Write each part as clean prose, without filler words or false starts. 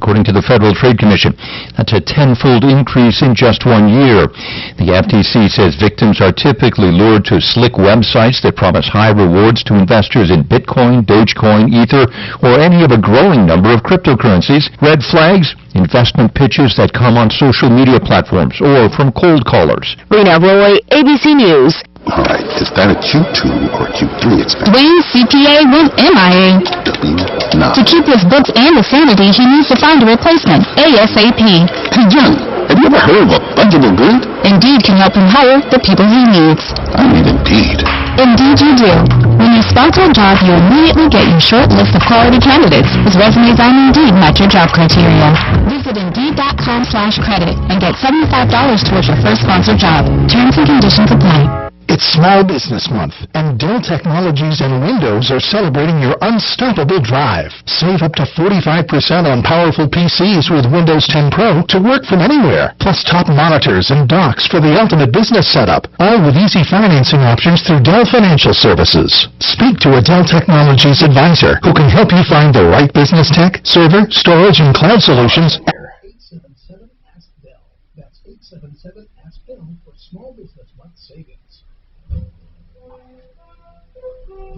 according to the Federal Trade Commission. That's a tenfold increase in just 1 year. The FTC says victims are typically lured to slick websites that promise high rewards to investors in Bitcoin, Dogecoin, Ether, or any of a growing number of cryptocurrencies. Red flags? Investment pitches that come on social media platforms or from cold callers. Rena Roy, ABC News. All right, is that a Q2 or Q3 expense? Dwayne's CPA went MIA. W9. To keep his books and his sanity, he needs to find a replacement ASAP. Hey, John, have you ever heard of a fungible good? Indeed can help him hire the people he needs. I mean, Indeed. Indeed you do. When you sponsor a job, you immediately get your short list of quality candidates whose resumes on Indeed match your job criteria. Visit Indeed.com/credit and get $75 towards your first sponsored job. Terms and conditions apply. It's Small Business Month, and Dell Technologies and Windows are celebrating your unstoppable drive. Save up to 45% on powerful PCs with Windows 10 Pro to work from anywhere, plus top monitors and docks for the ultimate business setup, all with easy financing options through Dell Financial Services. Speak to a Dell Technologies advisor who can help you find the right business tech, server, storage, and cloud solutions. 877-ASK-BELL. That's 877-ASK-BELL for Small Business Month savings.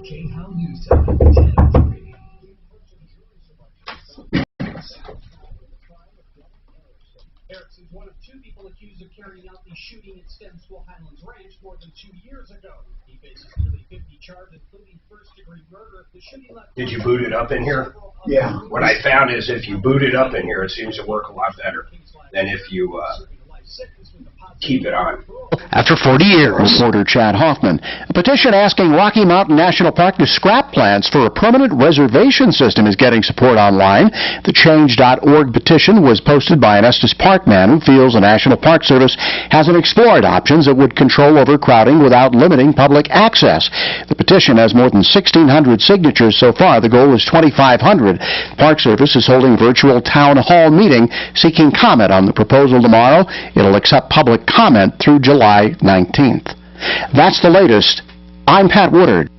J-How News Time, 10:03. Erickson's one of two people accused of carrying out the shooting at Stem School Highlands Ranch more than 2 years ago. He faces nearly 50 charges, including first-degree murder. The shooting left... Did you boot it up in here? Yeah. What I found is if you boot it up in here, it seems to work a lot better than if you keep it on. After 40 years, reporter Chad Hoffman. A petition asking Rocky Mountain National Park to scrap plans for a permanent reservation system is getting support online. The Change.org petition was posted by an Estes Park man who feels the National Park Service hasn't explored options that would control overcrowding without limiting public access. The petition has more than 1,600 signatures so far. The goal is 2,500. The Park Service is holding a virtual town hall meeting seeking comment on the proposal tomorrow. It'll accept public comment through July 19th. That's the latest. I'm Pat Woodard.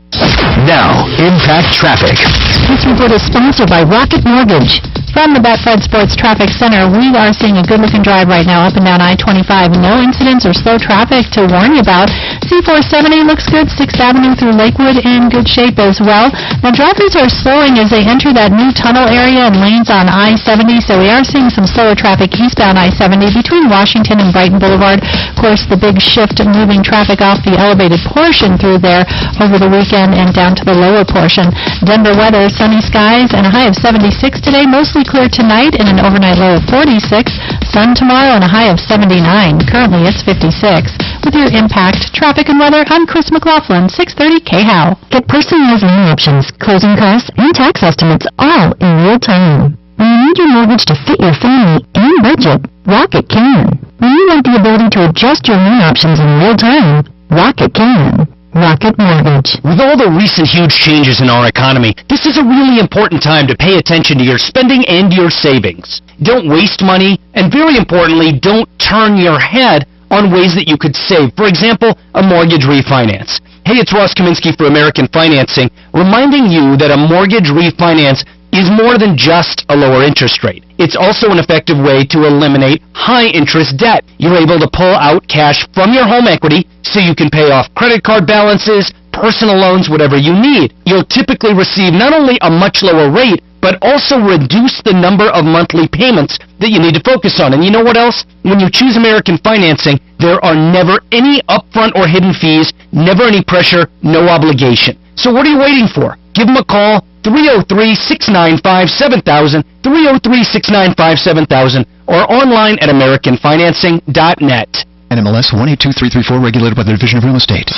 Now, Impact Traffic. This report is sponsored by Rocket Mortgage. From the Betfred Sports Traffic Center, we are seeing a good-looking drive right now up and down I-25. No incidents or slow traffic to warn you about. C-470 looks good. 6th Avenue through Lakewood in good shape as well. Now, drivers are slowing as they enter that new tunnel area and lanes on I-70, so we are seeing some slower traffic eastbound I-70 between Washington and Brighton Boulevard. Of course, the big shift moving traffic off the elevated portion through there over the weekend and down to the lower portion. Denver weather, sunny skies and a high of 76 today, mostly clear tonight and an overnight low of 46. Sun tomorrow and a high of 79. Currently it's 56. With your Impact Traffic and Weather, I'm Chris McLaughlin, 630 KHOW. Get personalized loan options, closing costs, and tax estimates all in real time. When you need your mortgage to fit your family and budget, Rocket can. When you want the ability to adjust your loan options in real time, Rocket can. Rocket Mortgage. With all the recent huge changes in our economy, this is a really important time to pay attention to your spending and your savings. Don't waste money, and very importantly, don't turn your head on ways that you could save. For example, a mortgage refinance. Hey, it's Ross Kaminsky for American Financing, reminding you that a mortgage refinance is more than just a lower interest rate. It's also an effective way to eliminate high-interest debt. You're able to pull out cash from your home equity so you can pay off credit card balances, personal loans, whatever you need. You'll typically receive not only a much lower rate, but also reduce the number of monthly payments that you need to focus on. And you know what else? When you choose American Financing, there are never any upfront or hidden fees, never any pressure, no obligation. So what are you waiting for? Give them a call, 303-695-7000, 303-695-7000, or online at AmericanFinancing.net. NMLS 182334, regulated by the Division of Real Estate.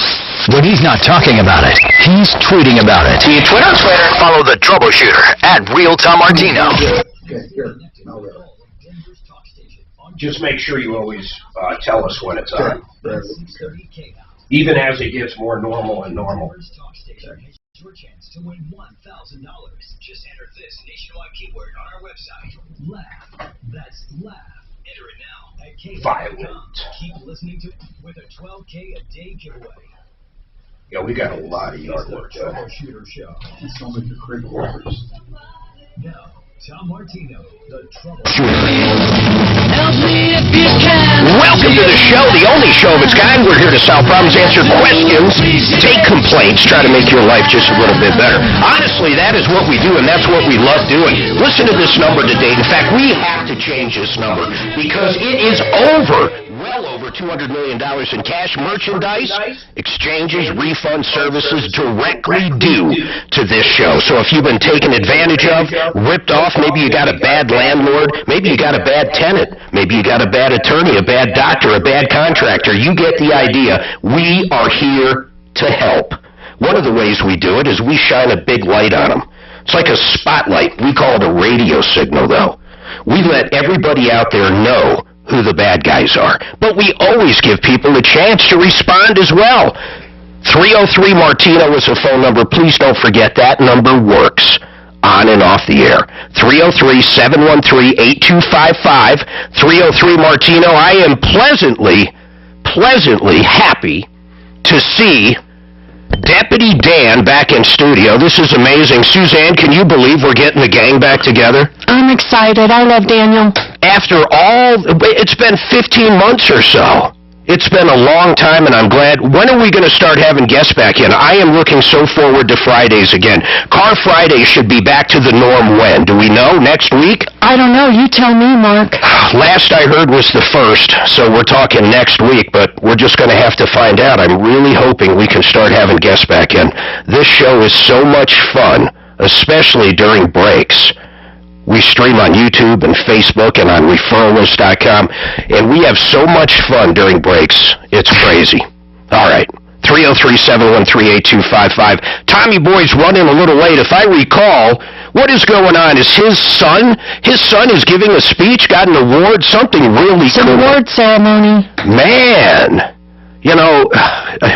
When he's not talking about it, he's tweeting about it. See you Twitter. Follow the Troubleshooter at Real Tom Martino. Just make sure you always tell us when it's on. Even as it gets more normal and normal. Your chance to win $1,000. Just enter this nationwide keyword on our website. Laugh. That's laugh. Enter it now at KHOW.com. Keep listening to with a 12K a day giveaway. Yeah, we got a lot of yard work done. Troubleshooter Show. It sounds like you're creating workers. Now, Tom Martino, the Troubleshooter. Welcome to the show, the only show of its kind. We're here to solve problems, answer questions, take complaints, try to make your life just a little bit better. Honestly, that is what we do, and that's what we love doing. Listen to this number today. In fact, we have to change this number because it is well over $200 million in cash, merchandise, exchanges, refund services directly due to this show. So if you've been taken advantage of, ripped off, maybe you got a bad landlord, maybe you got a bad tenant, maybe you got a bad attorney, a bad doctor, a bad contractor, you get the idea. We are here to help. One of the ways we do it is we shine a big light on them. It's like a spotlight. We call it a radio signal, though. We let everybody out there know who the bad guys are. But we always give people a chance to respond as well. 303-MARTINO is a phone number. Please don't forget that number works on and off the air. 303-713-8255. 303-MARTINO. I am pleasantly happy to see Deputy Dan back in studio. This is amazing. Suzanne, can you believe we're getting the gang back together? I'm excited. I love Daniel. After all, it's been 15 months or so. It's been a long time, and I'm glad. When are we going to start having guests back in? I am looking so forward to Fridays again. Car Friday should be back to the norm when? Do we know? Next week? I don't know. You tell me, Mark. Last I heard was the 1st, so we're talking next week, but we're just going to have to find out. I'm really hoping we can start having guests back in. This show is so much fun, especially during breaks. We stream on YouTube and Facebook and on referralist.com, and we have so much fun during breaks. It's crazy. All right. 303-713-8255. Tommy Boy's running a little late. If I recall, what is going on? Is his son is giving a speech, got an award, something really cool. It's an award ceremony. Man. You know,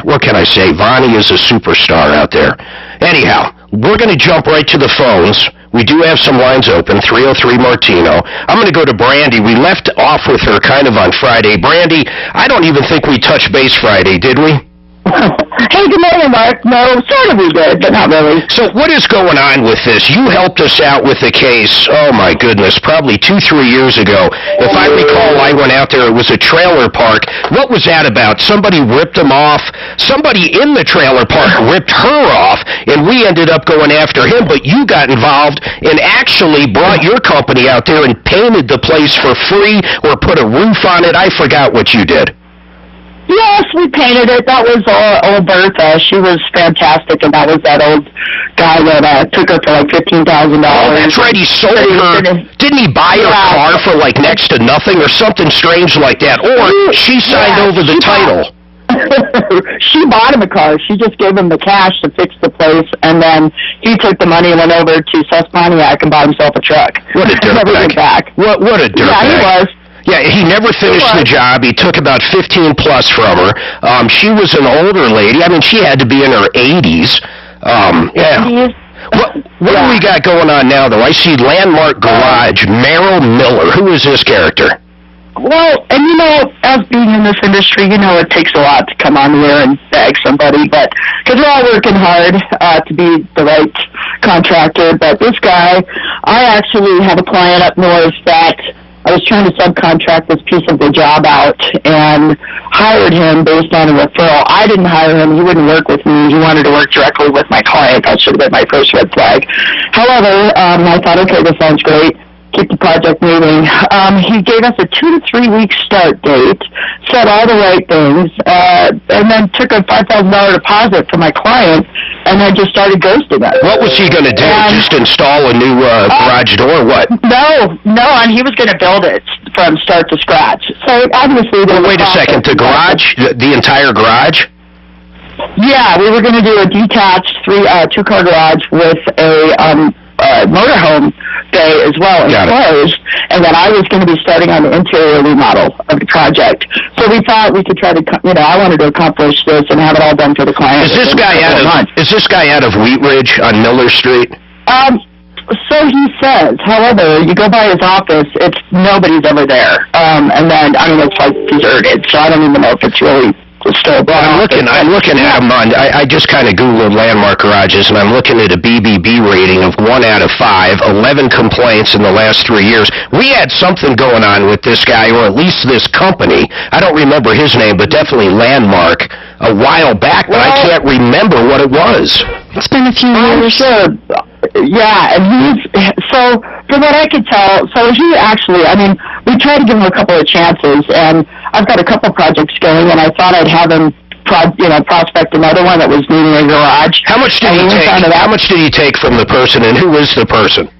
what can I say? Vonnie is a superstar out there. Anyhow, we're going to jump right to the phones. We do have some lines open, 303-MARTINO. I'm going to go to Brandy. We left off with her kind of on Friday. Brandy, I don't even think we touched base Friday, did we? Hey, good morning, Mark. No, sort of we did, but not really. So what is going on with this? You helped us out with the case, oh my goodness, probably 2-3 years ago. If I recall, I went out there, it was a trailer park. What was that about? Somebody ripped them off. Somebody in the trailer park ripped her off, and we ended up going after him, but you got involved and actually brought your company out there and painted the place for free or put a roof on it. I forgot what you did. Yes, we painted it. That was old Bertha. She was fantastic, and that was that old guy that took her for like $15,000. Oh, that's right. He sold her. Didn't he buy her car for like next to nothing or something strange like that? Or she signed over the title. She bought him a car. She just gave him the cash to fix the place, and then he took the money and went over to Susquehanna and bought himself a truck. What a dirtbag. What a dirtbag. Yeah, he was. Yeah, he never finished the job. He took about 15 plus from her. She was an older lady. I mean, she had to be in her 80s. Yeah. What do we got going on now, though? I see Landmark Garage, Merrill Miller. Who is this character? Well, and you know, as being in this industry, you know, it takes a lot to come on here and bag somebody, but because we're all working hard to be the right contractor. But this guy, I actually have a client up north that I was trying to subcontract this piece of the job out and hired him based on a referral. I didn't hire him. He wouldn't work with me. He wanted to work directly with my client. That should have been my first red flag. However, I thought, okay, this sounds great. Keep the project moving. He gave us a 2 to 3 week start date, said all the right things, and then took a $5,000 deposit from my client, and then just started ghosting us. What was he going to do? Just install a new garage door or what? No, and he was going to build it from start to scratch. So obviously... Wait a second, the garage, the entire garage? Yeah, we were going to do a detached two-car garage with a motorhome bay as well enclosed, and then I was going to be starting on the interior remodel of the project. So we thought we could try to, I wanted to accomplish this and have it all done for the client. Is this guy out of Wheat Ridge on Miller Street? So he says. However, you go by his office, nobody's ever there. And then, it's like deserted, so I don't even know if it's really still I'm looking at him on, I just kind of Googled Landmark Garages, and I'm looking at a BBB rating of 1.9. 1 out of 5, 11 complaints in the last 3 years. We had something going on with this guy, or at least this company. I don't remember his name, but definitely Landmark a while back, but I can't remember what it was. It's been a few years. Sure. Yeah, and so from what I could tell, so he actually, I mean, we tried to give him a couple of chances, and I've got a couple projects going, and I thought I'd have him prospect another one that was needing a garage. How much did he take? How much did he take from the person, and who is the person?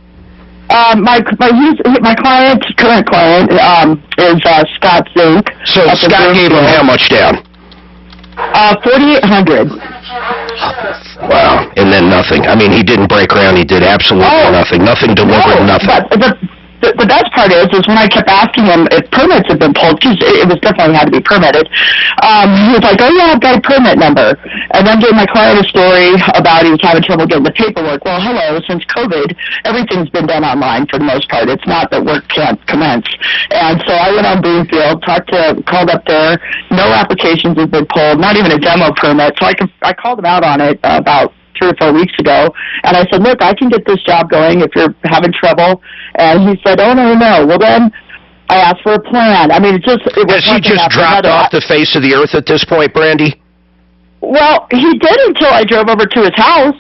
My client, current client, is Scott Zink. So Scott gave him how much down? $4,800. Wow, and then nothing. I mean, he didn't break ground. He did absolutely nothing. Nothing delivered, nothing. But the best part is when I kept asking him if permits had been pulled, because it was definitely had to be permitted, he was like, oh yeah, I've got a permit number. And then gave my client a story about he was having trouble getting the paperwork. Well, hello, since COVID, everything's been done online for the most part. It's not that work can't commence. And so I went on Broomfield, called up there. No applications have been pulled, not even a demo permit. So I called him out on it about 3 or 4 weeks ago, and I said, look, I can get this job going if you're having trouble. And he said, oh, no. Well, then I asked for a plan. I mean, it was Has he just dropped off the face of the earth at this point, Brandy? Well, he did until I drove over to his house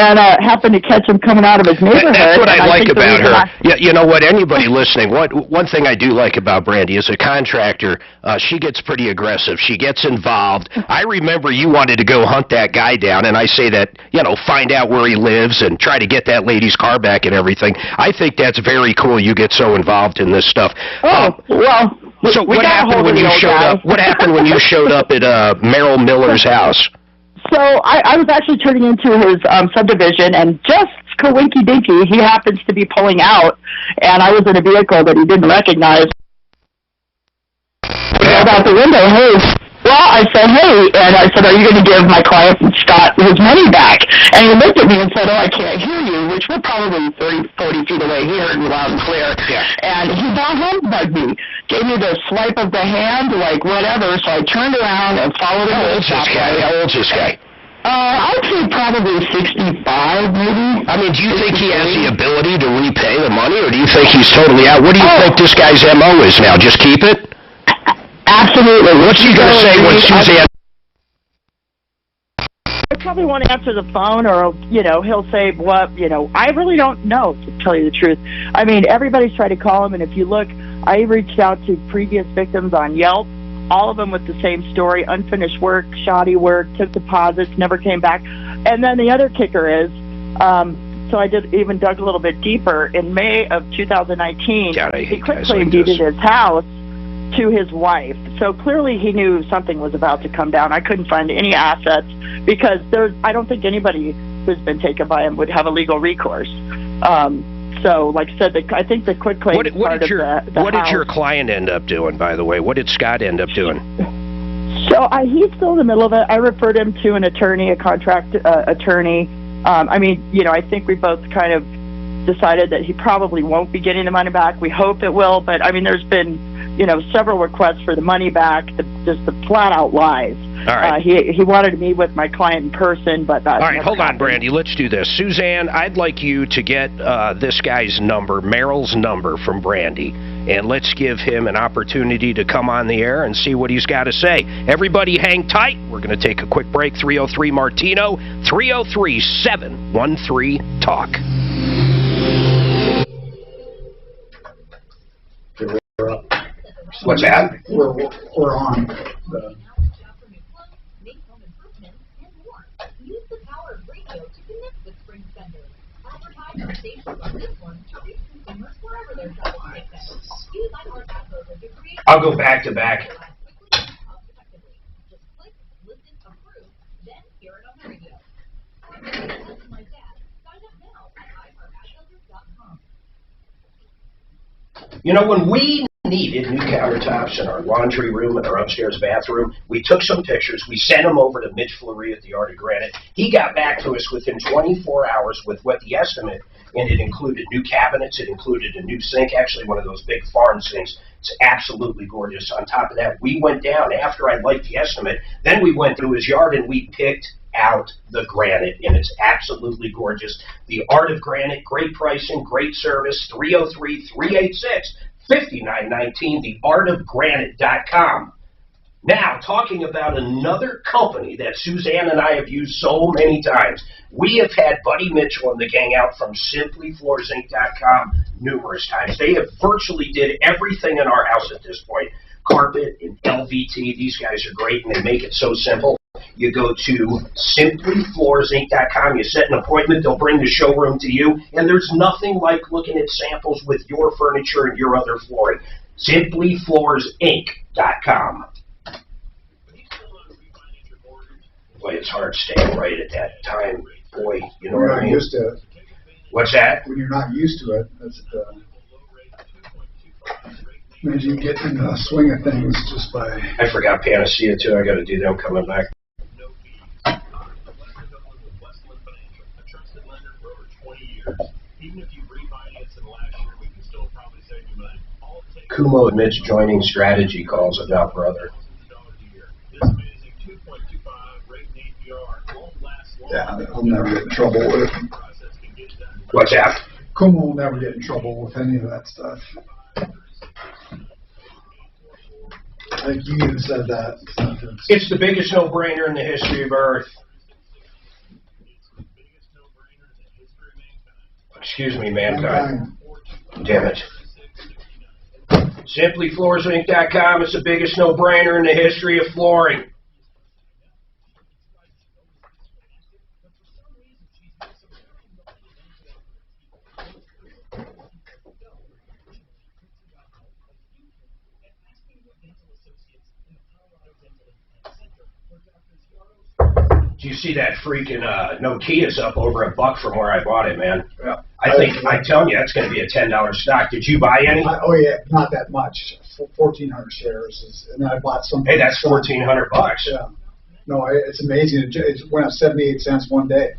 and happened to catch him coming out of his neighborhood. That's what I like about her. Yeah, you know what? Anybody listening, one thing I do like about Brandy as a contractor, she gets pretty aggressive. She gets involved. I remember you wanted to go hunt that guy down, and I say that, find out where he lives and try to get that lady's car back and everything. I think that's very cool. You get so involved in this stuff. Well. So what happened when you showed up? What happened when you showed up at Merrill Miller's house? So I was actually turning into his subdivision, and just coinky-dinky, he happens to be pulling out, and I was in a vehicle that he didn't recognize. I yelled out the window, hey. Well, I said, hey, and I said, are you going to give my client Scott his money back? And he looked at me and said, oh, I can't hear you, which we're probably 30, 40 feet away here and loud and clear. Yeah. And he humbugged me, gave me the swipe of the hand, like whatever, so I turned around and followed him. How old's this guy? I'd say probably 65, maybe. I mean, do you think he has the ability to repay the money, or do you think he's totally out? What do you think this guy's MO is now? Just keep it? Absolutely. What's he going to say when Suzanne... I probably won't answer the phone, or, he'll say, I really don't know, to tell you the truth. I mean, everybody's tried to call him, and if you look, I reached out to previous victims on Yelp, all of them with the same story, unfinished work, shoddy work, took deposits, never came back. And then the other kicker is, so I dug a little bit deeper. In May of 2019, he quitclaim deeded his house to his wife. So clearly he knew something was about to come down. I couldn't find any assets because I don't think anybody who's been taken by him would have a legal recourse. So, like I said, I think the quitclaim part of the What did your client end up doing, by the way? What did Scott end up doing? So he's still in the middle of it. I referred him to an attorney, a contract attorney. I think we both kind of decided that he probably won't be getting the money back. We hope it will, but there's been several requests for the money back, just the flat-out lies. All right. He wanted to meet with my client in person, but that. All right, hold on, Brandy. Let's do this. Suzanne, I'd like you to get this guy's number, Merrill's number, from Brandy, and let's give him an opportunity to come on the air and see what he's got to say. Everybody hang tight. We're going to take a quick break. 303 Martino, 303-713-TALK. What's that? We're on. I'll go back to back. When we needed new countertops in our laundry room and our upstairs bathroom, we took some pictures. We sent them over to Mitch Fleury at the Art of Granite. He got back to us within 24 hours with what the estimate, and it included new cabinets, it included a new sink, actually one of those big farm sinks. It's absolutely gorgeous. On top of that, we went down after I liked the estimate. Then we went through his yard and we picked out the granite, and it's absolutely gorgeous. The Art of Granite, great pricing, great service, 303-386-5919, theartofgranite.com. Now, talking about another company that Suzanne and I have used so many times. We have had Buddy Mitchell and the gang out from SimplyFloorsInc.com numerous times. They have virtually did everything in our house at this point. Carpet and LVT, these guys are great, and they make it so simple. You go to SimplyFloorsInc.com, you set an appointment, they'll bring the showroom to you, and there's nothing like looking at samples with your furniture and your other flooring. SimplyFloorsInc.com. Boy, it's hard staying right at that time. Boy, you know what I mean? Used to it. What's that? When you're not used to it, that's means you get in the swing of things just by. I forgot Panacea too. I got to do them coming back. Kumo admits joining strategy calls about brother. Yeah, I'll never get in trouble with it. What's that? Kumo will never get in trouble with any of that stuff. I think you even said that. It's the biggest no-brainer in the history of Earth. Excuse me, mankind. Damn it. SimplyFloorsInc.com is the biggest no-brainer in the history of flooring. Do you see that freaking Nokia's up over $1 from where I bought it, man? Yeah. I'm telling you, that's going to be a $10 stock. Did you buy any? Oh yeah, not that much. 1,400 shares, and then I bought some. Hey, that's $1,400. Yeah. No, it's amazing. It went up 78 cents one day.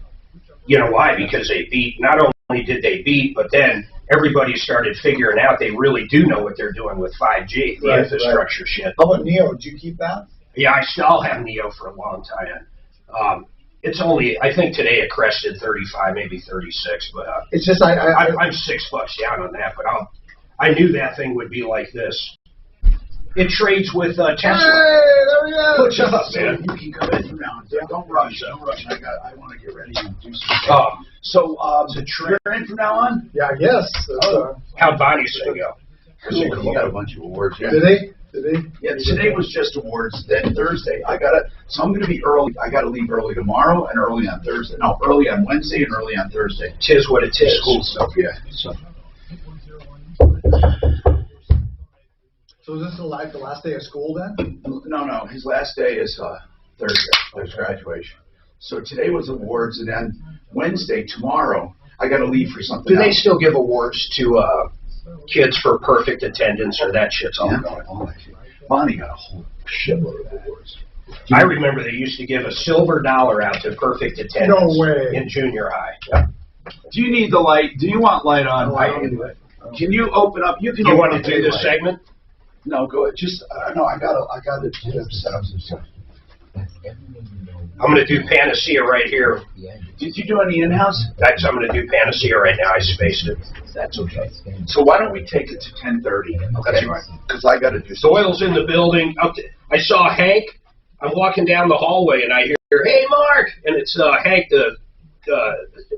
You know why? Because they beat. Not only did they beat, but then everybody started figuring out they really do know what they're doing with 5G, the infrastructure shit. How about Neo? Did you keep that? Yeah, I still have Neo for a long time. It's only, I think today it crested 35, maybe 36, but it's just I'm $6 down on that. But I knew that thing would be like this. It trades with Tesla. Hey, there we go. What's up, man? You can come in now. Don't rush. Don't rush. I want to get ready and do something. So you're in from now on? Yeah, yes. How'd Bonnie's thing go? Cool. You got a bunch of awards. Yeah. Did they? Yeah, today was just awards. Then Thursday, so I'm going to be early. I got to leave early tomorrow and early on Thursday. No, early on Wednesday and early on Thursday. Tis what it is. School stuff, yeah. So is this the last day of school then? No. His last day is Thursday. There's graduation. So today was awards, and then Wednesday, tomorrow, I got to leave for something else. Do they still give awards to kids for perfect attendance, or that shit's all going on? Bonnie got a whole shitload of awards. I remember they used to give a silver dollar out to perfect attendance in junior high. Yeah. Do you need the light? Do you want light on? I can do it. Can you open up? You want to do this segment? No, go ahead. Just no. I gotta set up some stuff. I'm going to do Panacea right here. Did you do any in-house? I'm going to do Panacea right now. I spaced it. That's okay. So why don't we take it to 10:30? Okay. That's right. Because I got to do. Doyle's in the building. I saw Hank. I'm walking down the hallway and I hear, "Hey, Mark!" And it's Hank, the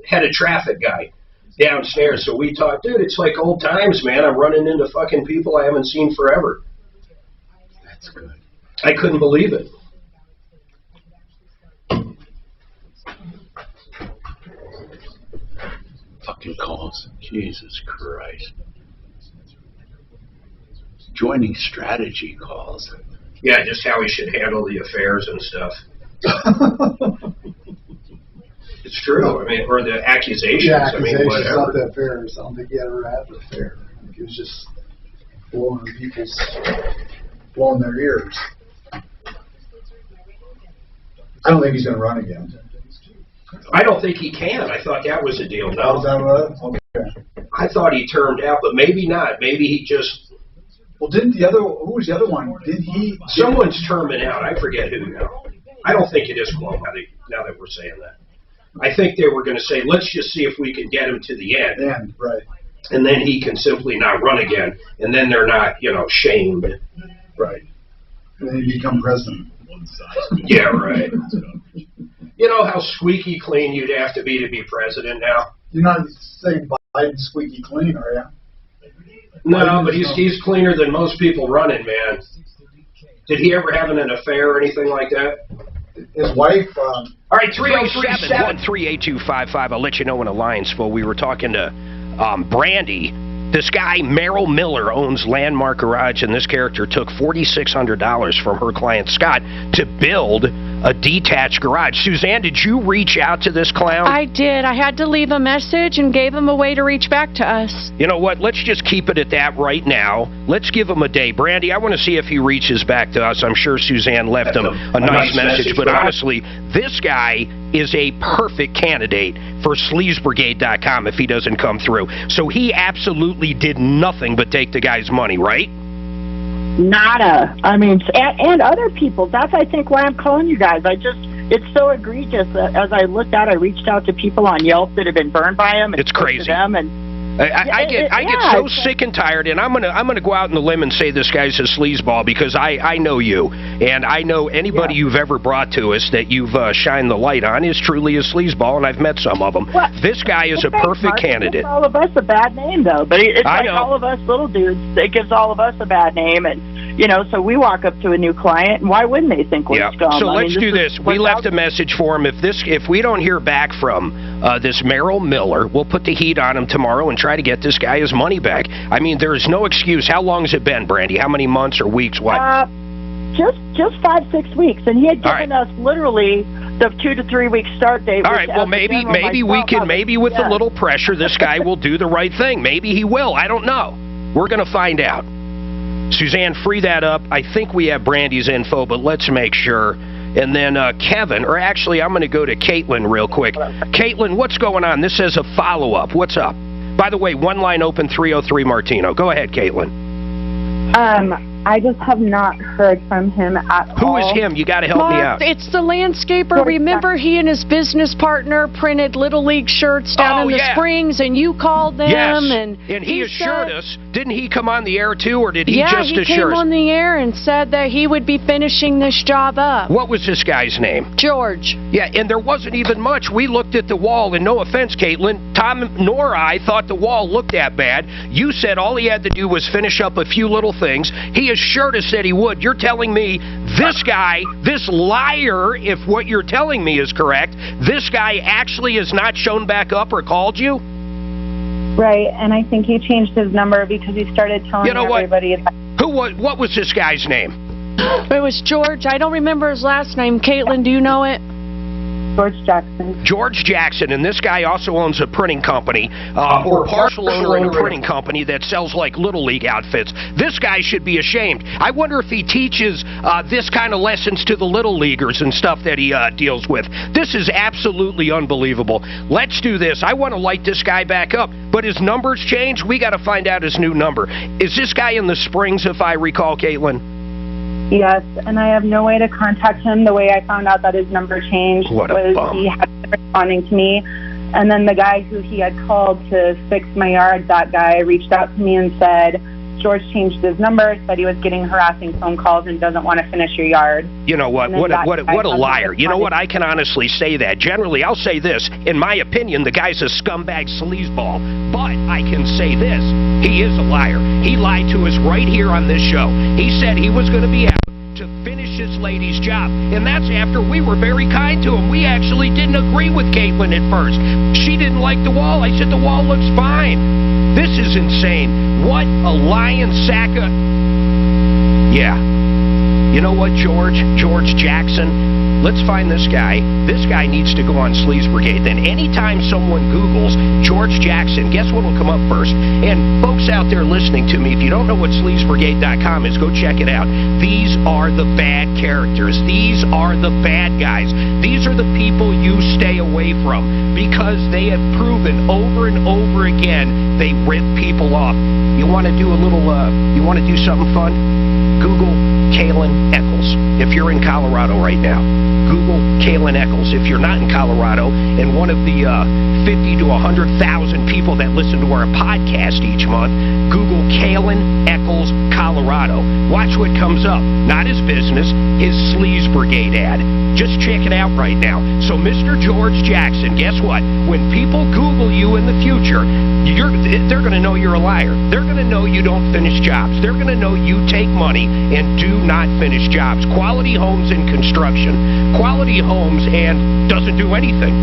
head of traffic guy, downstairs. So we talked, dude. It's like old times, man. I'm running into fucking people I haven't seen forever. That's good. I couldn't believe it. Fucking calls. Jesus Christ. Joining strategy calls. Yeah, just how he should handle the affairs and stuff. It's true. I mean, or the accusations. Yeah, accusations, I mean, whatever. not the affairs. I don't think he ever had the affair. I think he was just blowing their ears. I don't think he's going to run again. I don't think he can. I thought that was the deal. No. Is that right? Okay. I thought he turned out, but maybe not. Maybe he just... Well, who was the other one? Did he... Someone's terming out. I forget who now. I don't think it is Cuomo, now that we're saying that. I think they were going to say, let's just see if we can get him to the end. Right. And then he can simply not run again, and then they're not, shamed. Right. And then you become president. Yeah, right. You know how squeaky clean you'd have to be president now? You're not saying Biden's squeaky clean, are you? No, but he's cleaner than most people running, man. Did he ever have an affair or anything like that? His wife... All right, 303-713-8255. I'll let you know in Allianceville. We were talking to Brandy. This guy, Merrill Miller, owns Landmark Garage, and this character took $4,600 from her client, Scott, to build a detached garage. Suzanne, did you reach out to this clown? I did. I had to leave a message and gave him a way to reach back to us. You know what? Let's just keep it at that right now. Let's give him a day. Brandy, I want to see if he reaches back to us. I'm sure Suzanne left him a nice message, but honestly, this guy is a perfect candidate for sleazebrigade.com if he doesn't come through. So he absolutely did nothing but take the guy's money, right? Nada. I mean, and other people. That's, I think, why I'm calling you guys. It's so egregious that as I looked out, I reached out to people on Yelp that have been burned by him. It's crazy. Them and I get so sick and tired, and I'm gonna go out on the limb and say this guy's a sleazeball because I know you, and I know anybody you've ever brought to us that you've shined the light on is truly a sleazeball, and I've met some of them. Well, this guy is a perfect candidate. It gives all of us a bad name, though. But it's like know. all of us little dudes. It gives all of us a bad name, and so we walk up to a new client, and why wouldn't they think we're scum? So let's do this. We left a message for him. If we don't hear back from this Merrill Miller, we'll put the heat on him tomorrow and try to get this guy his money back. I mean, there is no excuse. How long has it been, Brandy? How many months or weeks? What? Just 5-6 weeks, and he had given us literally the 2 to 3 week start date. All right. Well, maybe with a little pressure, this guy will do the right thing. Maybe he will. I don't know. We're going to find out. Suzanne, free that up. I think we have Brandy's info, but let's make sure. And then Kevin, or actually I'm going to go to Caitlin real quick. Caitlin, what's going on? This says a follow-up. What's up? By the way, one line open, 303 Martino. Go ahead, Caitlin. I just have not heard from him at all. Who is him? You got to help me out. It's the landscaper. Remember, he and his business partner printed Little League shirts down in the Springs, and you called them. Yes, and he assured us. Didn't he come on the air, too, or did he just assure us? Yeah, he came on the air and said that he would be finishing this job up. What was this guy's name? George. Yeah, and there wasn't even much. We looked at the wall, and no offense, Caitlin, Tom nor I thought the wall looked that bad. You said all he had to do was finish up a few little things. He assured us that he would. You're telling me this guy, this liar, if what you're telling me is correct, this guy actually has not shown back up or called you? Right, and I think he changed his number because he started telling everybody. What was this guy's name? It was George. I don't remember his last name. Caitlin, do you know it? George Jackson. George Jackson, and this guy also owns a printing company, or partial owner in a printing company that sells like Little League outfits. This guy should be ashamed. I wonder if he teaches this kind of lessons to the Little Leaguers and stuff that he deals with. This is absolutely unbelievable. Let's do this. I want to light this guy back up, but his numbers changed. We got to find out his new number. Is this guy in the Springs, if I recall, Caitlin? Yes, and I have no way to contact him. The way I found out that his number changed was he had been responding to me. And then the guy who he had called to fix my yard, that guy reached out to me and said, George changed his number, said he was getting harassing phone calls and doesn't want to finish your yard. You know what? What a liar. You know what? I can honestly say that. Generally, I'll say this. In my opinion, the guy's a scumbag sleazeball. But I can say this. He is a liar. He lied to us right here on this show. He said he was going to be out to finish this lady's job. And that's after we were very kind to him. We actually didn't agree with Caitlin at first. She didn't like the wall. I said the wall looks fine. This is insane. What a lying sack of... Yeah. You know what, George Jackson? Let's find this guy. This guy needs to go on Sleaze Brigade. Then anytime someone Googles George Jackson, guess what will come up first? And folks out there listening to me, if you don't know what sleazebrigade.com is, go check it out. These are the bad characters. These are the bad guys. These are the people you stay away from because they have proven over and over again they rip people off. You want to do a little, you want to do something fun? Google Kaylin Eccles. if you're in Colorado right now, Google Kalen Eccles. If you're not in Colorado and one of the 50 to 100,000 people that listen to our podcast each month, Google Kalen Eccles, Colorado. Watch what comes up. Not his business, his Sleaze Brigade ad. Just check it out right now. So, Mr. George Jackson, guess what? When people Google you in the future, they're going to know you're a liar. They're going to know you don't finish jobs. They're going to know you take money and do not finish jobs. Quality Homes and Construction. Quality Homes and doesn't do anything.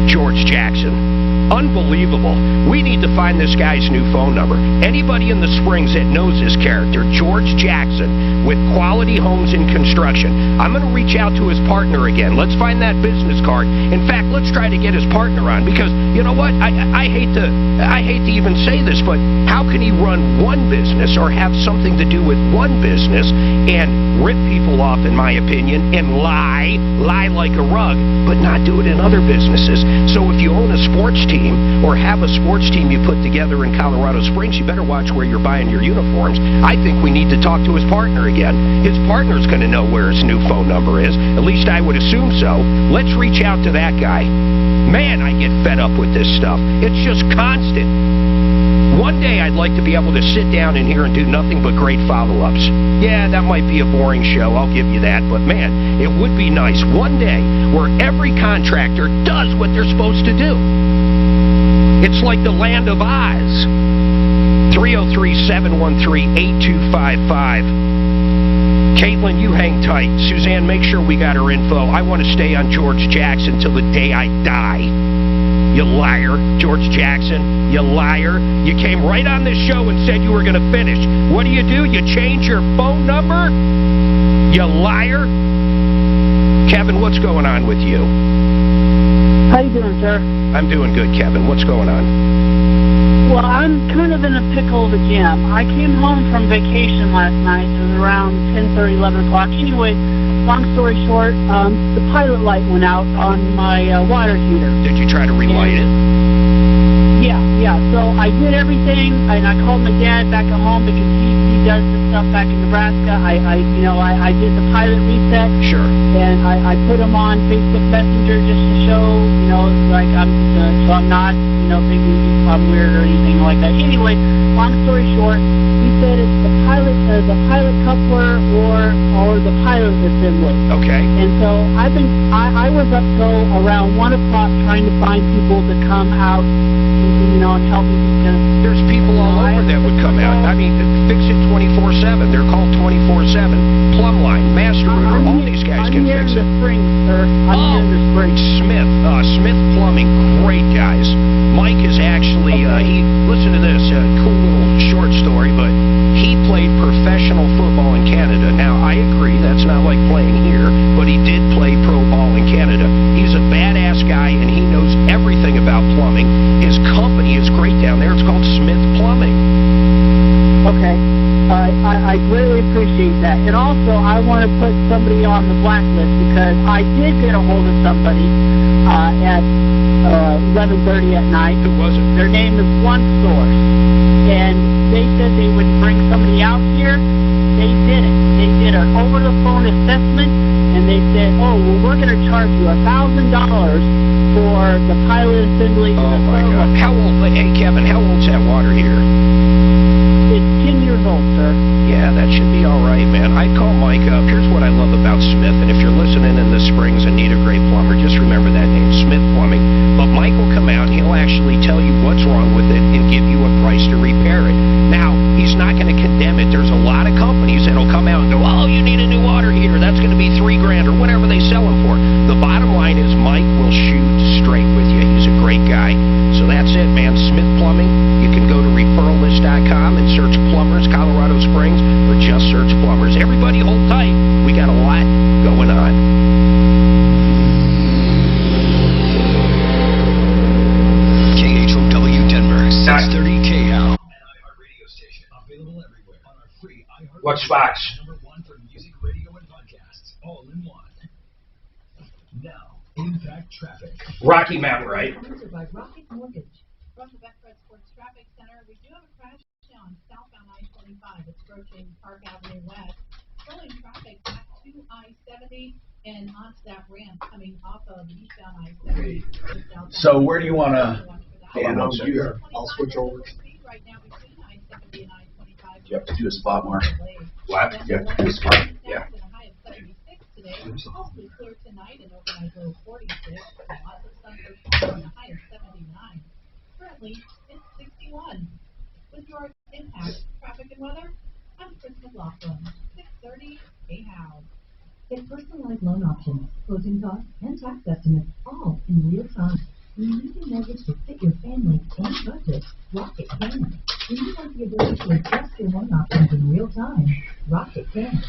George Jackson. Unbelievable. We need to find this guy's new phone number. Anybody in the Springs that knows this character, George Jackson, with Quality Homes and Construction. I'm going to reach out to his partner again. Let's find that business card. In fact, let's try to get his partner on, because you know what? I hate to even say this, but how can he run one business or have something to do with one business and rip people off, in my opinion, and lie like a rug, but not do it in other businesses? So if you own a sports team or have a sports team you put together in Colorado Springs, you better watch where you're buying your uniforms. I think we need to talk to his partner again. His partner's going to know where his new phone number is. At least I would assume so. Let's reach out to that guy. Man, I get fed up with this stuff. It's just constant. One day I'd like to be able to sit down in here and do nothing but great follow-ups. Yeah, that might be a boring show, I'll give you that, but man, it would be nice one day where every contractor does what they're supposed to do. It's like the land of Oz. 303-713-8255. Caitlin, you hang tight. Suzanne, make sure we got her info. I want to stay on George Jackson till the day I die. You liar, George Jackson, you liar. You came right on this show and said you were going to finish. What do? You change your phone number? You liar. Kevin, what's going on with you? How you doing, sir? I'm doing good, Kevin. What's going on? Well, I'm kind of in a pickle again. I came home from vacation last night. It was around 10:30, 11 o'clock. Anyway, long story short, the pilot light went out on my water heater. Did you try to relight it? Yeah. So I did everything, and I called my dad back at home because he does this stuff back in Nebraska. I did the pilot reset. Sure. And I put him on Facebook Messenger just to show, like so I'm not, thinking I'm weird or anything like that. Anyway, long story short, he said it's the pilot coupler or the pilot assembly. Okay. And so I was up till around 1 o'clock trying to find people to come out, and help me, because there's people all over that would come out. I mean, Fix It 24/7. They're called 24/7. Plumline, Master Router, all these guys can fix it. I'm here in the Springs, sir. I'm here in the Springs. Smith Plumbing, great guys. Mike is actually, listen to this, cool little short story, but he played professional football in Canada. Now, I agree, that's not like playing here, but he did play pro ball in Canada. He's a badass guy, and he knows everything about plumbing. His company is great down there. It's called Smith Plumbing. Okay. I greatly appreciate that. And also, I want to put somebody on the blacklist because I did get a hold of somebody at 11:30 at night. Who was it? Their name is One Source. And they said they would bring somebody out here. They did it. They did an over-the-phone assessment, and they said, well, we're going to charge you $1,000 for the pilot assembly. Oh, my God. Hey, Kevin, how old's that water heater? It's 10 years old, sir. Yeah, that should be all right, man. I'd call Mike up. Here's what I love about Smith, and if you're listening in the Springs and need a great plumber, just remember that name, Smith Plumbing. But Mike will come out, and he'll actually tell you what's wrong with it and give you a price to repair it. Now, he's not going to condemn it. There's a lot of companies that'll come out and go, oh, you need a new water heater. That's going to be $3,000 or whatever they sell them for. The bottom line is Mike will shoot straight with you. He's a great guy. So that's it, man. Smith Plumbing. You can go to referrallist.com and search plumbers, Colorado Springs, or just search plumbers. Everybody hold tight. We got a lot going on. KHOW Denver, 630 KL. What spots? #1 for music, radio, and podcasts, all in one. Now, Impact Traffic. Rocky Mountain, right? Sponsored by Rocket Mortgage. From the Beckford Sports Traffic Center, we do have a crash on southbound I-25. It's approaching Park Avenue West. Rolling traffic back to I-70 and onto that ramp coming off of eastbound I-70. So where do you want to? I'll switch over. Right now between I-70 and I-25. You have to do a spot mark. What? You have to do a spot. Yeah. A high of 76 today. Mostly clear tonight and overnight low 46. Lots of sun first and a high of 79. Currently, it's 61. With your impact, traffic and weather, I'm Chris McLaughlin, 630 AHOW. Get personalized loan options, closing costs, and tax estimates all in real time. When you need a mortgage to fit your family and budget, Rocket can. When you want the ability to adjust your loan options in real time, Rocket can.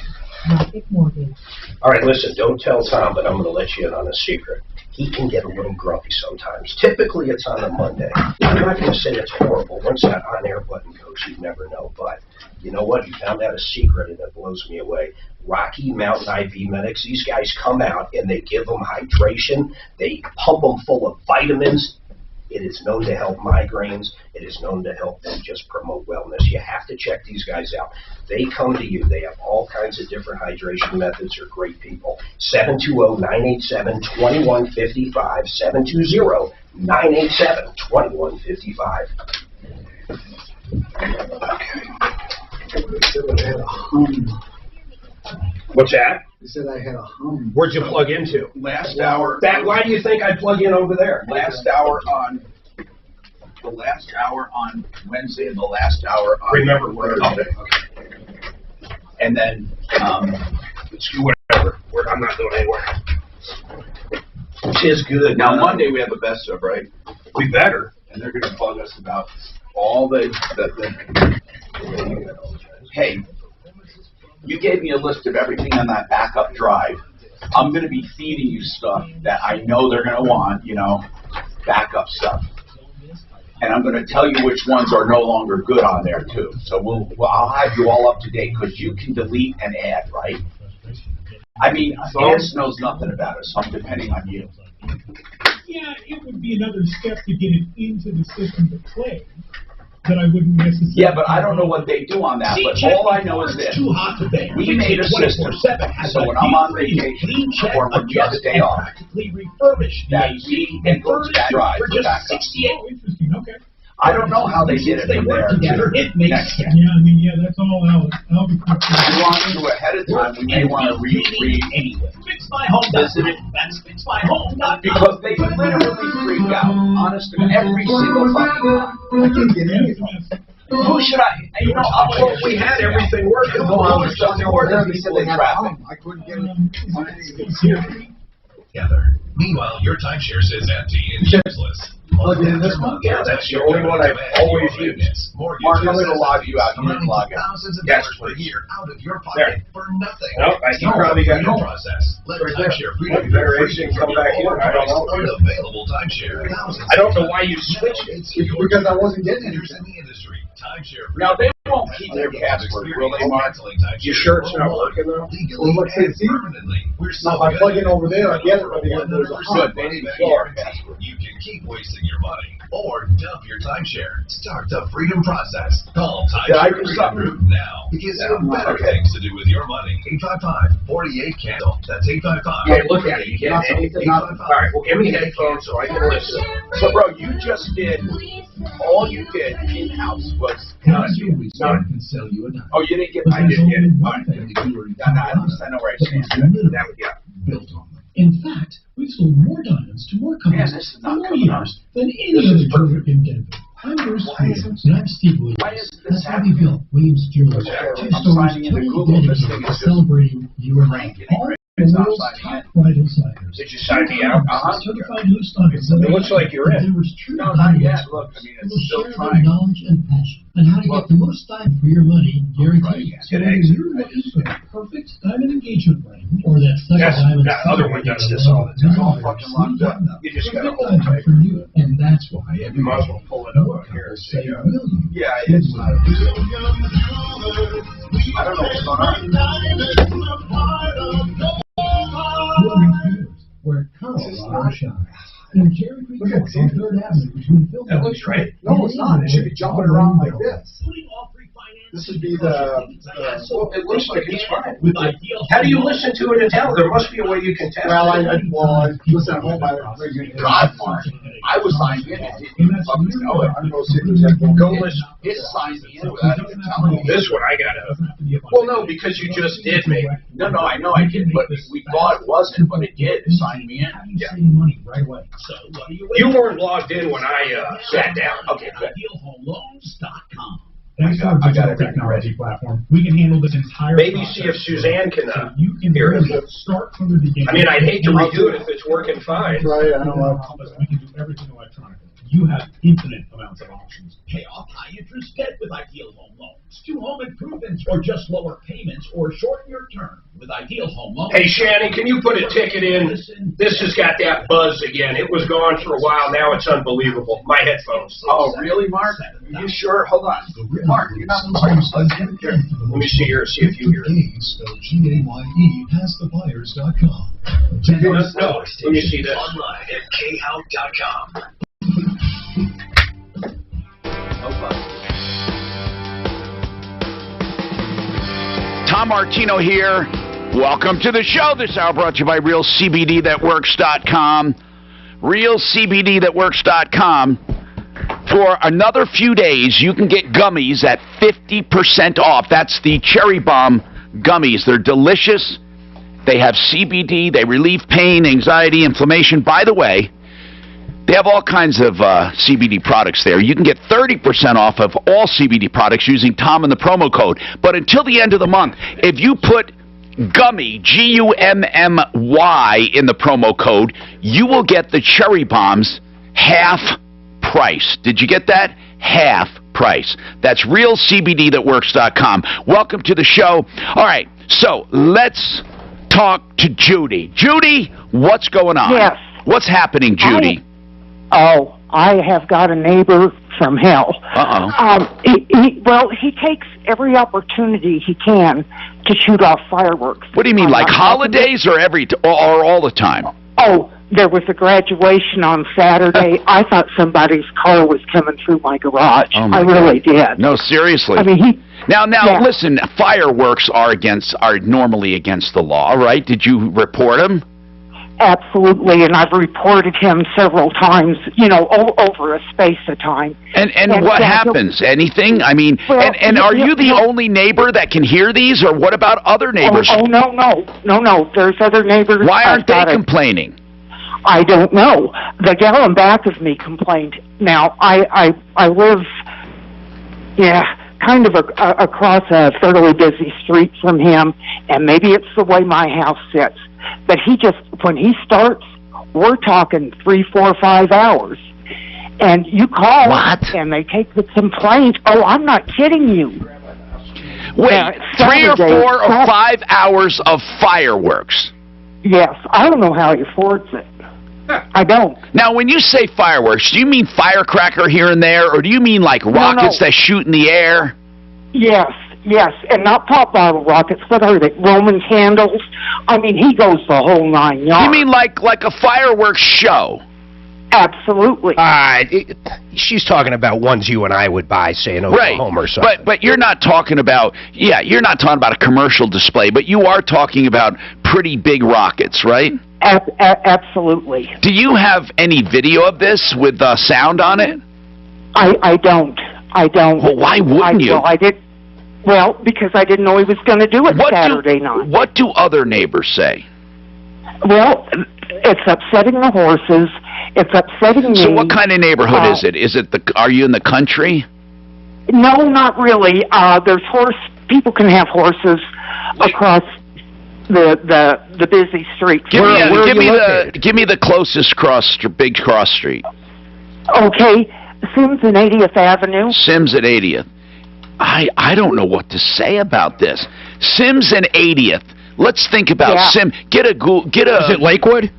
Rocket Mortgage. All right, listen, don't tell Tom, but I'm going to let you in on a secret. He can get a little grumpy sometimes. Typically, it's on a Monday. I'm not going to say it's horrible. Once that on-air button goes, you never know. But you know what? He found out a secret, and it blows me away. Rocky Mountain IV Medics, these guys come out, and they give them hydration. They pump them full of vitamins. It is known to help migraines. It is known to help them just promote wellness. You have to check these guys out. They come to you. They have all kinds of different hydration methods. They're great people. 720-987-2155. 720-987-2155. What's that? He said I had a hum. Where'd you plug into? Last hour. Why do you think I plug in over there? Last hour on. The last hour on Wednesday and the last hour on. Remember Thursday. Okay. And then. Whatever. I'm not going anywhere. Tis good. Now Monday we have a best of, right? We better. And they're going to bug us about all the. Hey. You gave me a list of everything on that backup drive. I'm going to be feeding you stuff that I know they're going to want, backup stuff. And I'm going to tell you which ones are no longer good on there, too. So I'll have you all up to date, because you can delete and add, right? I mean, Vance knows nothing about it, so I'm depending on you. Yeah, it would be another step to get it into the system to play. That I wouldn't necessarily. Yeah, but I don't know what they do on that. But all I know is this: too hot to bear. We made a system so when I'm on vacation or when we have a day off, that we endorse that drive for just 68. Interesting. Okay. I don't know how they did it in there. It makes sense. Yeah, I mean, that's all out. I'll be quick. If you want to do ahead of time, we may want to read anyway. Visit it. That's fixmyhome.com. Because they literally freak out. Honest to God, every single fucking time. I can't get anything. Who should I? We had everything working. All of a sudden, there wasn't people in traffic. I couldn't get it. Together. Meanwhile, your timeshare says empty and useless. Plug in this one? Yeah, that's the only one I've always used. Mark, I'm going to log you out. You didn't log out. Yes, per year out of your pocket for nothing. Nope, you probably got no process. Let timeshare freedom Federation come back in. I don't know. Unavailable timeshare. I don't know why you switched it. Because I wasn't getting in anything. the industry. Timeshare. Now they won't keep their password, will they, Mark? You sure it's not working though? Well, let's say, see? Now, if I plug in over there, I get it, but because there's a Good, they didn't keep our password. You can keep wasting your money or dump your timeshare. Start the freedom process. Call Timeshare Freedom Group now because there are better things to do with your money. 855-48-CANDLE. That's 855. Hey, look at it. You get anything? All right, well, give me headphones so I can listen. So, bro, you just did, all you did in-house was none. Can sell you a dime. Oh, you didn't get, I didn't get it. All right. At least I know where I stand. That would, yeah. Built on them. In fact, we've sold more diamonds to more companies this is for not more coming years than any other jeweler in Denver. I'm Bruce Williams, and I'm Steve Williams. That's how we built Williams Jewelers. 2 stores totally dedicated to celebrating your life. All the world's top bridal designers. Did you sign me out? Certified loose diamonds. It looks like you're in. Denver's true No, not yet. Look, I mean, it's still trying. Knowledge and passion on how to get the most diamond for your money, guaranteed. So whether you're looking for the perfect diamond engagement ring or that second diamond, that other one does this all the time. All fucking locked up. You just got to hold it for you, and that's why You might as well pull it up here. say, will you? Yeah, it's. I don't know what's going on. Where Colorado shines. In Cherry Creek Court on 3rd Avenue between Phil. That looks right. No, it's not. It should be jumping around like this. This would be the. Well, it looks like it's fine. How do you listen to it and tell? There must be a way you can test Well, I it. listen at home. God, Mark. I was signed in. It didn't fucking know it. I'm going to see if there's go listen. It signed me in without even telling me. This one I gotta. Well, no, because you just did, maybe. No, I know I did, but we thought it wasn't, but it did. It signed me in. Yeah. You weren't logged in when I sat down. Okay, good. IdealHomeLoans.com. Thanks to our digital technology platform, we can handle this entire Maybe process. see if Suzanne can You can hear it. start from the beginning. I mean, I'd hate to redo it if it's working fine. Right, I know. We can do everything electronically. You have infinite amounts of options. Pay off high-interest debt with Ideal Home Loans. Do home improvements or just lower payments or shorten your term with Ideal Home Loans. Hey, Shannon, can you put a ticket in? This has got that buzz again. It was gone for a while. Now it's unbelievable. My headphones. Oh, really, Mark? Are you sure? Hold on. Mark, you're not Let me see here, see if you hear it. Spelled G-A-Y-E, pastthebuyers.com. No, let me see this. Online at khout.com. Tom Martino here. Welcome to the show. This hour brought to you by RealCBDThatWorks.com. RealCBDThatWorks.com. For another few days, you can get gummies at 50% off. That's the Cherry Bomb gummies. They're delicious. They have CBD. They relieve pain, anxiety, inflammation. By the way, they have all kinds of CBD products there. You can get 30% off of all CBD products using Tom in the promo code. But until the end of the month, if you put Gummy, G-U-M-M-Y, in the promo code, you will get the Cherry Bombs half price. Did you get that? Half price. That's RealCBDThatWorks.com. Welcome to the show. All right, so let's talk to Judy. Judy, what's going on? Yes. What's happening, Judy? I have got a neighbor from hell. He takes every opportunity he can to shoot off fireworks. What do you mean, like holidays or or all the time? Oh, there was a graduation on Saturday. I thought somebody's car was coming through my garage. Oh my I really did. No, seriously. I mean, Now, listen, fireworks are normally against the law, right? Did you report them? Absolutely, and I've reported him several times, over a space of time. And what happens? Anything? I mean, and are you the only neighbor that can hear these, or what about other neighbors? No. There's other neighbors. Why aren't they complaining? I don't know. The gal in back of me complained. Now, I live, kind of across a fairly busy street from him, and maybe it's the way my house sits. But when he starts, we're talking 3, 4, 5 hours. And you call and they take the complaint. Oh, I'm not kidding you. Wait, 3 or 4 or 5 hours of fireworks? Yes. I don't know how he affords it. I don't. Now, when you say fireworks, do you mean firecracker here and there, or do you mean like rockets that shoot in the air? Yes, and not pop bottle rockets. What are they? Roman candles? I mean, he goes the whole 9 yards. You mean like a fireworks show? Absolutely. She's talking about ones you and I would buy, say, in Oklahoma or something. But you're not talking about, you're not talking about a commercial display, but you are talking about pretty big rockets, right? Absolutely. Do you have any video of this with sound on it? I don't. Well, why wouldn't you? Well, because I didn't know he was going to do it Saturday night. What do other neighbors say? Well, it's upsetting the horses. It's upsetting me. So what kind of neighborhood is it? Are you in the country? No, not really. People can have horses across the busy streets. Give me the closest big cross street. Okay, Sims and 80th Avenue. Sims at 80th. I don't know what to say about this. Sims and 80th. Let's think about Sim. Get a. Is it Lakewood?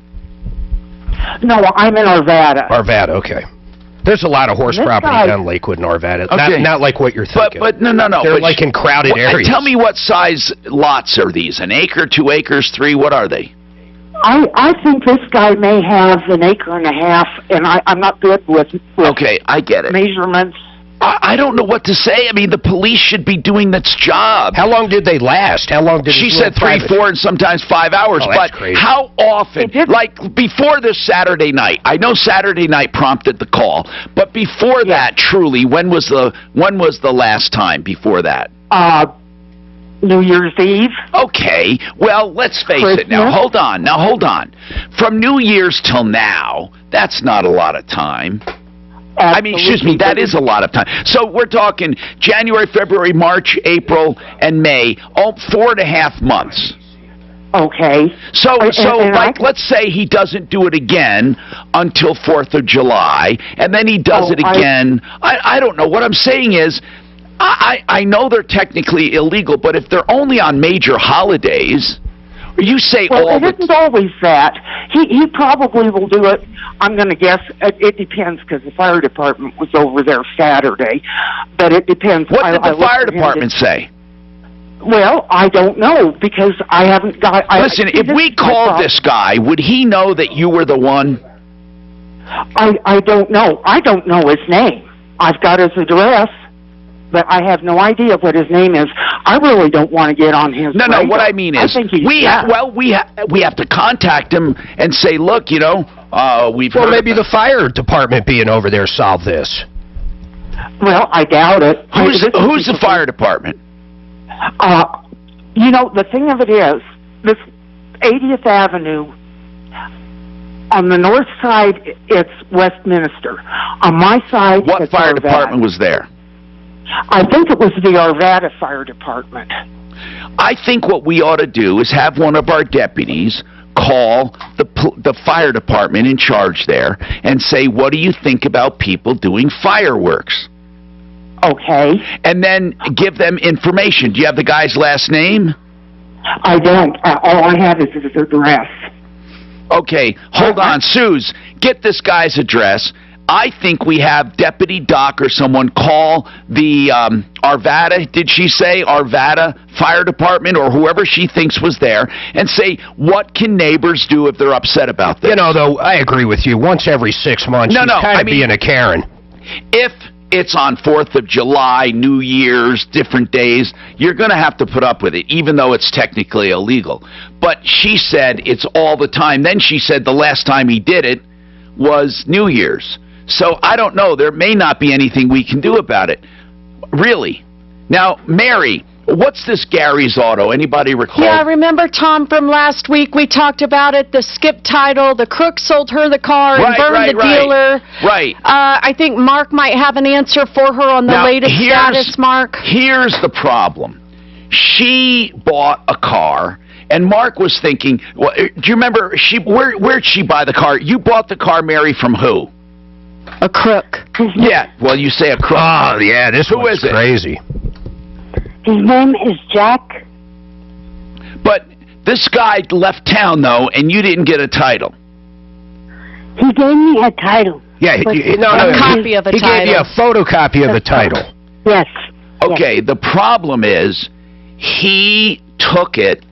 No, I'm in Arvada. Arvada, okay. There's a lot of horse property down Lakewood and Arvada. Okay. Not like what you're thinking. But no. They're like in crowded areas. Tell me what size lots are these? An acre, 2 acres, 3? What are they? I think this guy may have 1.5 acres, and I'm not good with okay, I get it. Measurements. I don't know what to say. I mean, the police should be doing its job. How long did they last? How long did she said 3, 4, and sometimes 5 hours? Oh, but crazy. How often? Like before this Saturday night, I know Saturday night prompted the call, but before that, truly, when was the last time before that? New Year's Eve. Okay, well, let's face it now. Hold on. From New Year's till now, that's not a lot of time. I mean, excuse me, that is a lot of time. So we're talking January, February, March, April, and May, 4.5 months. Okay. So like, let's say he doesn't do it again until 4th of July, and then he does it again. I don't know. What I'm saying is, I know they're technically illegal, but if they're only on major holidays, you say it isn't always that. He probably will do it. I'm going to guess. It depends because the fire department was over there Saturday, but it depends. What did the fire department say? Well, I don't know because I haven't got. Listen, if we called this guy, would he know that you were the one? I don't know. I don't know his name. I've got his address, but I have no idea what his name is. I really don't want to get on his radar. No, what I mean is, we have to contact him and say, look, you know, we've heard maybe the fire department being over there solved this. Well, I doubt it. Who's the fire department? You know, the thing of it is, this 80th Avenue, on the north side, it's Westminster. On my side, what fire department was there? I think it was the Arvada Fire Department. I think what we ought to do is have one of our deputies call the fire department in charge there and say, what do you think about people doing fireworks? Okay. And then give them information. Do you have the guy's last name? I don't. All I have is his address. Okay, hold on. Suze, get this guy's address. I think we have Deputy Doc or someone call the Arvada, did she say, Arvada Fire Department or whoever she thinks was there, and say, what can neighbors do if they're upset about this? You know, though, I agree with you. Once every 6 months, she's kind of being a Karen. If it's on 4th of July, New Year's, different days, you're going to have to put up with it, even though it's technically illegal. But she said it's all the time. Then she said the last time he did it was New Year's. So I don't know. There may not be anything we can do about it. Really. Now, Mary, what's this Gary's Auto? Anybody recall? Yeah, remember, Tom, from last week we talked about it, the skip title, the crook sold her the car and burned the dealer. Right. I think Mark might have an answer for her on the latest status, Mark. Here's the problem. She bought a car, and Mark was thinking, well, do you remember, where'd she buy the car? You bought the car, Mary, from who? A crook. Yeah, well, you say a crook. Oh, yeah, this one's crazy. His name is Jack. But this guy left town, though, and you didn't get a title. He gave me a title. Yeah, a copy of a title. He gave you a photocopy of the title. Yes. Okay, the problem is he took it,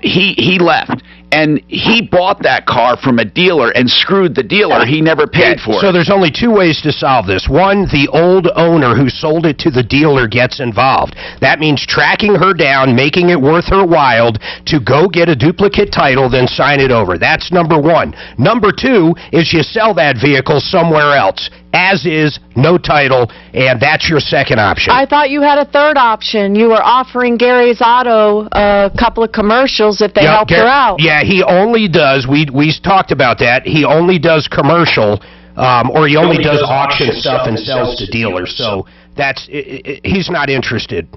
he left. And he bought that car from a dealer and screwed the dealer. He never paid for it. So there's only two ways to solve this. One, the old owner who sold it to the dealer gets involved. That means tracking her down, making it worth her while to go get a duplicate title, then sign it over. That's number one. Number two is you sell that vehicle somewhere else. As is, no title, and that's your second option. I thought you had a third option. You were offering Gary's Auto a couple of commercials if they helped her out. Yeah, he only does, we talked about that, he only does commercial, or he only does auction stuff and sells to dealers, so that's, he's not interested.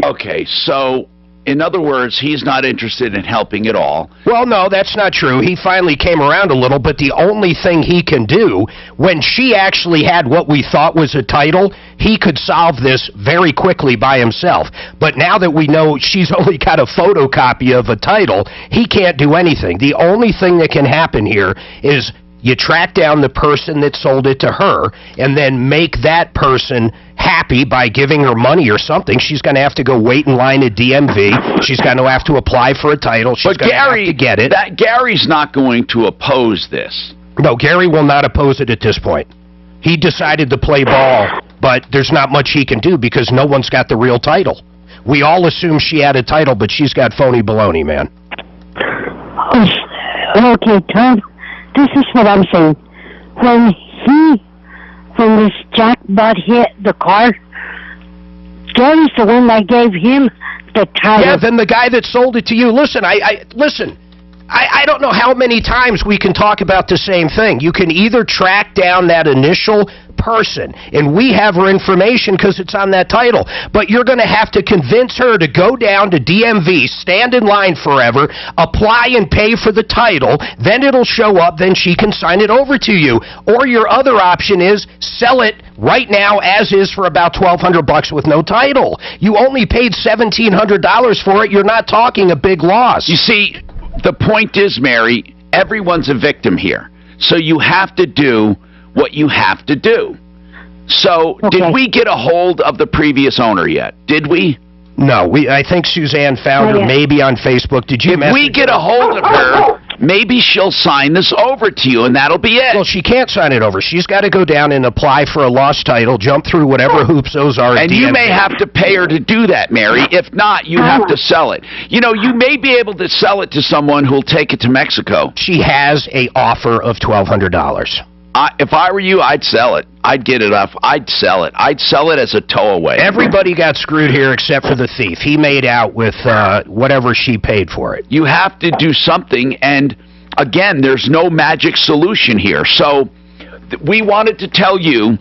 Okay, so in other words, he's not interested in helping at all. Well, no, that's not true. He finally came around a little, but the only thing he can do, when she actually had what we thought was a title, he could solve this very quickly by himself. But now that we know she's only got a photocopy of a title, he can't do anything. The only thing that can happen here is you track down the person that sold it to her and then make that person happy by giving her money or something. She's going to have to go wait in line at DMV. She's going to have to apply for a title. She's going to have to get it. Gary's not going to oppose this. No, Gary will not oppose it at this point. He decided to play ball, but there's not much he can do because no one's got the real title. We all assume she had a title, but she's got phony baloney, man. Okay, Tom, this is what I'm saying. When this jackpot hit the car, Gary's the one that gave him the title. Yeah, then the guy that sold it to you. Listen, I don't know how many times we can talk about the same thing. You can either track down that initial person, and we have her information because it's on that title, but you're going to have to convince her to go down to DMV, stand in line forever, apply and pay for the title, then it'll show up, then she can sign it over to you. Or your other option is sell it right now as is for about $1,200 with no title. You only paid $1,700 for it. You're not talking a big loss. You see, the point is, Mary, everyone's a victim here. So you have to do what you have to do. So, did we get a hold of the previous owner yet? Did we? No, I think Suzanne found her maybe on Facebook. Did you If we get a hold of her, maybe she'll sign this over to you, and that'll be it. Well, she can't sign it over. She's got to go down and apply for a lost title, jump through whatever hoops those are. And you may have to pay her to do that, Mary. If not, you have to sell it. You know, you may be able to sell it to someone who'll take it to Mexico. She has a offer of $1,200. If I were you, I'd sell it. I'd get it off. I'd sell it. I'd sell it as a towaway. Everybody got screwed here except for the thief. He made out with whatever she paid for it. You have to do something, and again, there's no magic solution here. So we wanted to tell you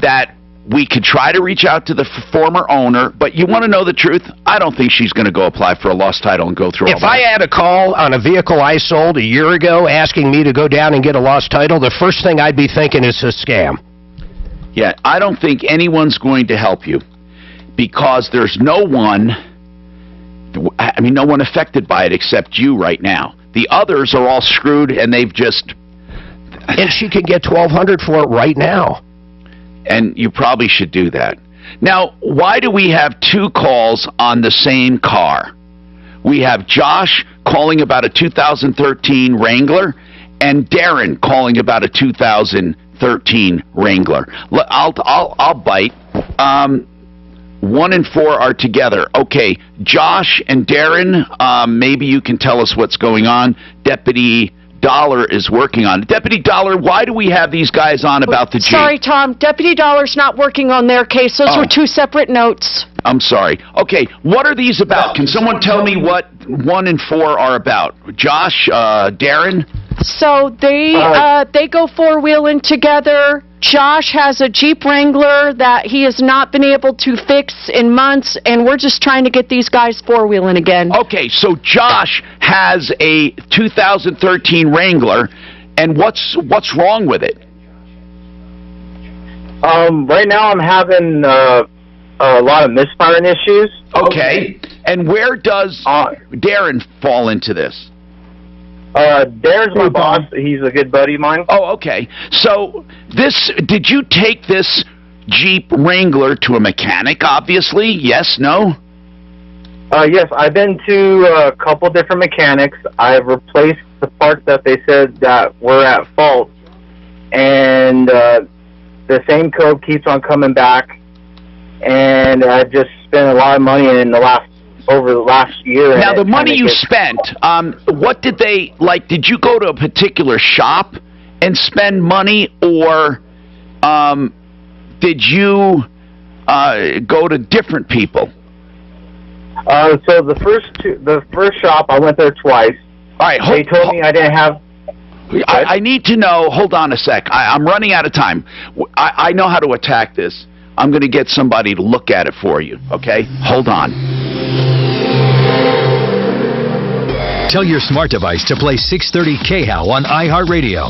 that we could try to reach out to the former owner, but you want to know the truth? I don't think she's going to go apply for a lost title and go through all that. If I had a call on a vehicle I sold a year ago asking me to go down and get a lost title, the first thing I'd be thinking is a scam. Yeah, I don't think anyone's going to help you because there's no one affected by it except you right now. The others are all screwed, and they've just... And she could get $1,200 for it right now. And you probably should do that. Now, why do we have two calls on the same car? We have Josh calling about a 2013 Wrangler and Darren calling about a 2013 Wrangler. I'll bite. 1 and 4 are together. Okay, Josh and Darren, maybe you can tell us what's going on. Deputy Dollar is working on it. Deputy Dollar, why do we have these guys on about the Jeep? Sorry, Tom. Deputy Dollar's not working on their case. Those were two separate notes. I'm sorry. Okay, what are these about? Can someone tell me what 1 and 4 are about? Josh, Darren? So they go four-wheeling together. Josh has a Jeep Wrangler that he has not been able to fix in months, and we're just trying to get these guys four-wheeling again. Okay, so Josh has a 2013 Wrangler, and what's wrong with it? Right now I'm having a lot of misfiring issues. Okay, and where does Darren fall into this? Darren's my boss. He's a good buddy of mine. Oh, okay. So did you take this Jeep Wrangler to a mechanic, obviously? Yes, no? Yes, I've been to a couple different mechanics. I've replaced the parts that they said that were at fault. And the same code keeps on coming back. And I've just spent a lot of money over the last year. Now, the money you spent, what did they, did you go to a particular shop and spend money, or did you go to different people? So the first shop, I went there twice. All right. They told me I didn't have... I need to know, hold on a sec. I'm running out of time. I know how to attack this. I'm going to get somebody to look at it for you, okay? Hold on. Tell your smart device to play 630 KHAL on iHeartRadio.